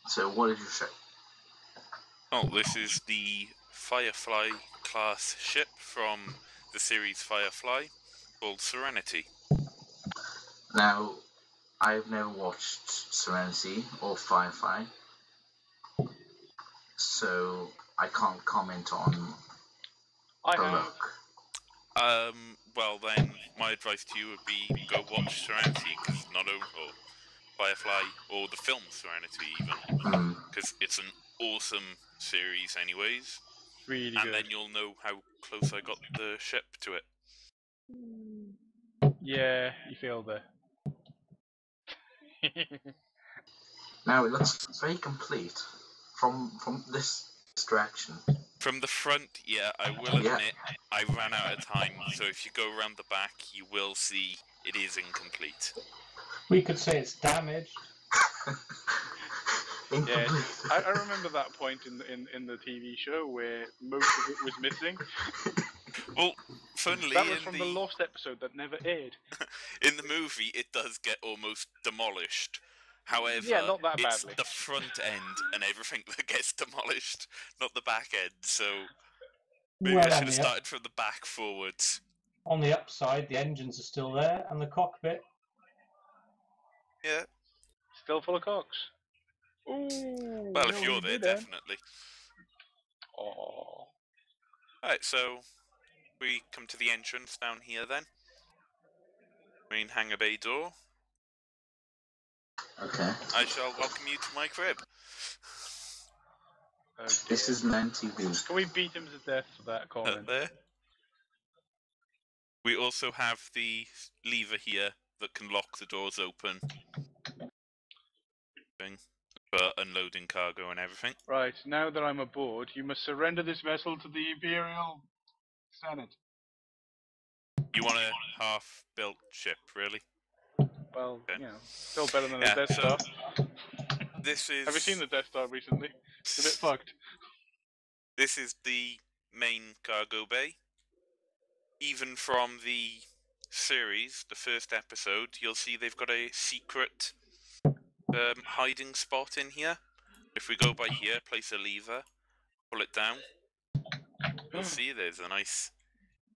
So what did you show? Oh, this is the Firefly class ship from the series Firefly called Serenity. Now, I've never watched Serenity or Firefly, so I can't comment on the look. Well then, my advice to you would be go watch Serenity, because not only Firefly or the film Serenity even, because it's an awesome series anyways. Really and good. then you'll know how close I got the ship to it. Yeah, you feel there. Now it looks very complete from this direction. From the front, yeah, I will admit, I ran out of time, so if you go around the back, you will see it is incomplete. We could say it's damaged. Yeah, I remember that point in the TV show where most of it was missing. Well, funnily, that was from the lost episode that never aired. In the movie, it does get almost demolished. However, yeah, not that it's badly. the front end and everything that gets demolished, not the back end. So maybe I should have started from the back forwards. On the upside, the engines are still there, and the cockpit. Yeah. Still full of cocks. Ooh, well, if you're there, definitely. Oh. Alright, so we come to the entrance down here then. Main hangar bay door. Okay. I shall welcome you to my crib. Okay. This is Man TV. Can we beat him to death for that comment? There. We also have the lever here that can lock the doors open. For unloading cargo and everything. Right, now that I'm aboard, you must surrender this vessel to the Imperial Senate. You want a half-built ship, really? Well, okay. You know, still better than a Death Star. This is... Have you seen the Death Star recently? It's a bit fucked. This is the main cargo bay. Even from the series, the first episode, you'll see they've got a secret hiding spot in here. If we go by here, place a lever, pull it down, you'll see there's a nice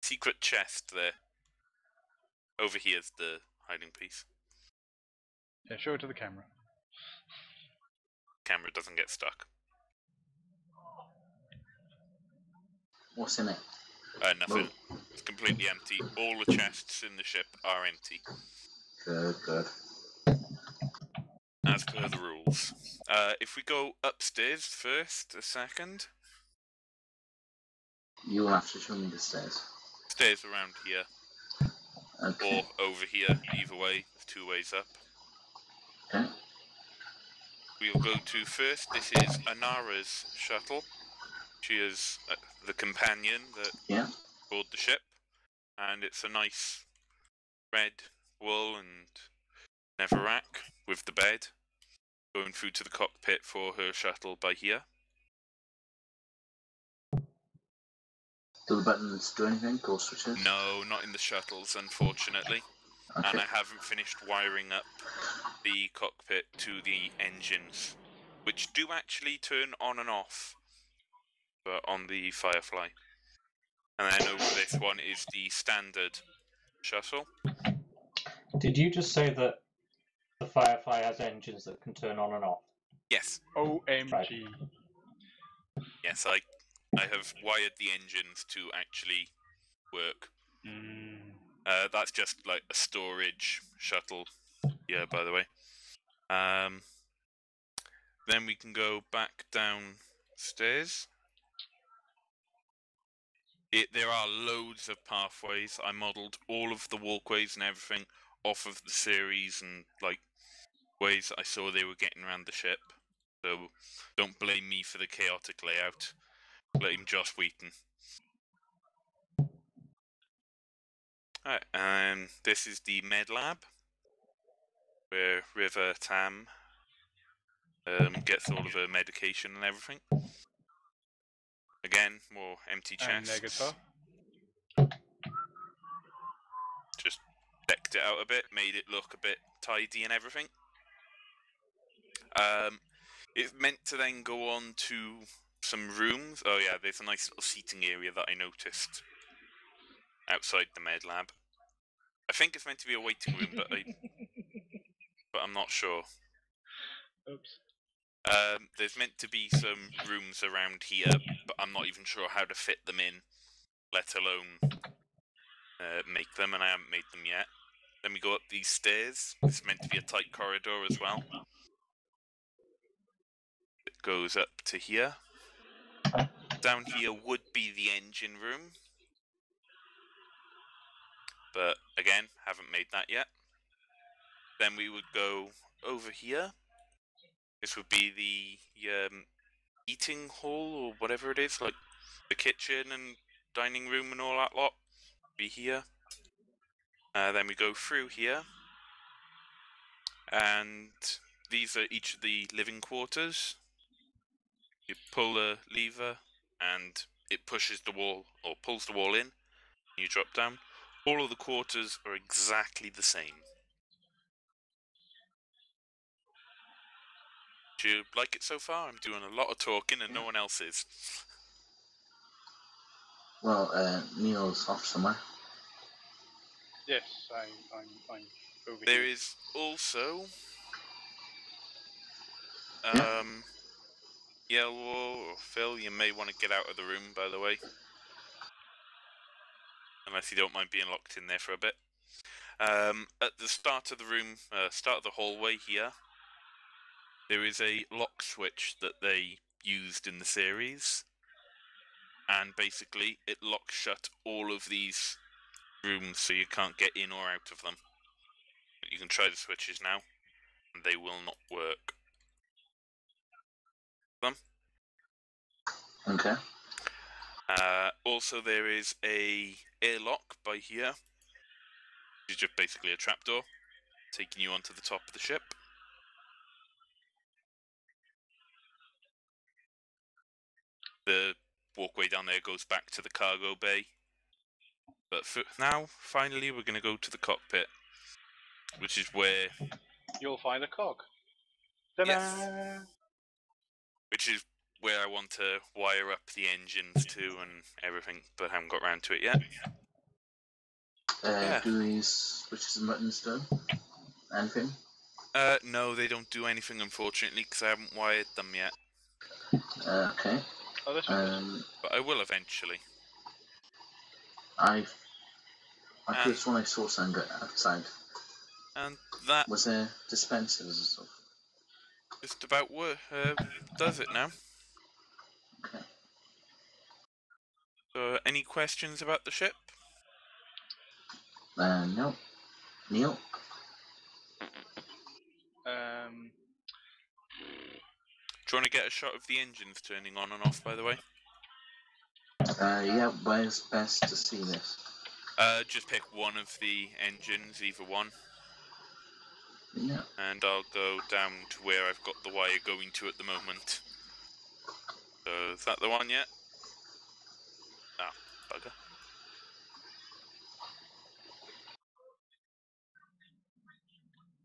secret chest there. Over here's the hiding piece. Yeah, show it to the camera. Camera doesn't get stuck. What's in it? Nothing. Oh. It's completely empty. All the chests in the ship are empty. Good, good. As per the rules. If we go upstairs first, a second. You will have to show me the stairs. Stairs around here. Okay. Or over here, either way. There's 2 ways up. Okay. We'll go to first, this is Anara's shuttle. She is the companion that board the ship. And it's a nice red wool and netherrack with the bed. Going through to the cockpit for her shuttle by here. Do the buttons do anything? Or switches? No, not in the shuttles, unfortunately. Okay. And I haven't finished wiring up the cockpit to the engines, which do actually turn on and off, but on the Firefly. And then over this one is the standard shuttle. Did you just say that the Firefly has engines that can turn on and off? Yes. OMG. Right. Yes, I have wired the engines to actually work. That's just like a storage shuttle. Yeah, by the way. Then we can go back downstairs. There are loads of pathways. I modelled all of the walkways and everything off of the series and like ways I saw they were getting around the ship. So don't blame me for the chaotic layout. Blame Joss Wheaton. Alright, and this is the med lab where River Tam gets all of her medication and everything. Again, more empty chests. And Negitar. Just decked it out a bit, made it look a bit tidy and everything. It's meant to then go on to some rooms. Oh yeah, there's a nice little seating area that I noticed outside the med lab. I think it's meant to be a waiting room, but I'm not sure. Oops. There's meant to be some rooms around here, but I'm not even sure how to fit them in, let alone make them, and I haven't made them yet. Then we go up these stairs. It's meant to be a tight corridor as well. It goes up to here. Down here would be the engine room, but again, haven't made that yet. Then we would go over here. This would be the eating hall or whatever it is, like the kitchen and dining room and all that lot. Be here. Then we go through here, and these are each of the living quarters. You pull a lever, and it pushes the wall, or pulls the wall in. You drop down. All of the quarters are exactly the same. Do you like it so far? I'm doing a lot of talking and no one else is. Well, Neil's off somewhere. Yes, I'm over There here. is also Yellow or Phil, you may want to get out of the room, by the way. Unless you don't mind being locked in there for a bit. At the start of the room, start of the hallway here, there is a lock switch that they used in the series. And basically, it locks shut all of these rooms so you can't get in or out of them. You can try the switches now, and they will not work. Okay. Also, there is a airlock by here. Which is just basically a trapdoor, taking you onto the top of the ship. The walkway down there goes back to the cargo bay. But for now, finally, we're going to go to the cockpit, which is where... You'll find a cog. Yes. Which is where I want to wire up the engines to and everything, but I haven't got around to it yet. Yeah. Do these switches and buttons do anything? No, they don't do anything, unfortunately, because I haven't wired them yet. Okay. Oh, this one But I will eventually. I could have sworn I saw something outside. And that was there dispensers and stuff? Just about does it now. Okay. So, any questions about the ship? No. Neil? Do you want to get a shot of the engines turning on and off, by the way? Yeah, where's best to see this? Just pick one of the engines, either one. Yeah. And I'll go down to where I've got the wire going to at the moment. So, is that the one yet? Ah, bugger.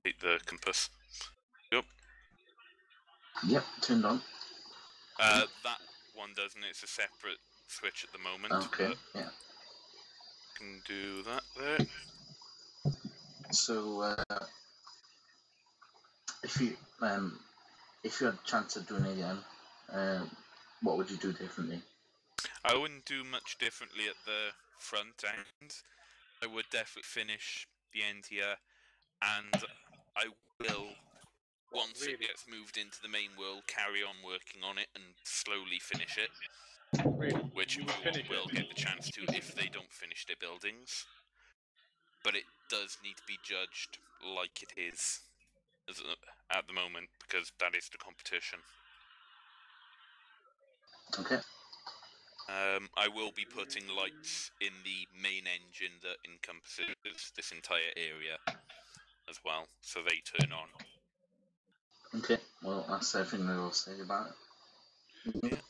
Hit the compass. Yep. Yep, turned on. That one doesn't. It's a separate switch at the moment. Okay, yeah. Can do that there. So, if you had a chance of doing it again, what would you do differently? I wouldn't do much differently at the front end. I would definitely finish the end here, and I will, once it gets moved into the main world, carry on working on it and slowly finish it. Which no one will get the chance to if they don't finish their buildings. But it does need to be judged like it is at the moment, because that is the competition. Okay. I will be putting lights in the main engine that encompasses this entire area as well, so they turn on. Okay, well, that's everything I will say about it.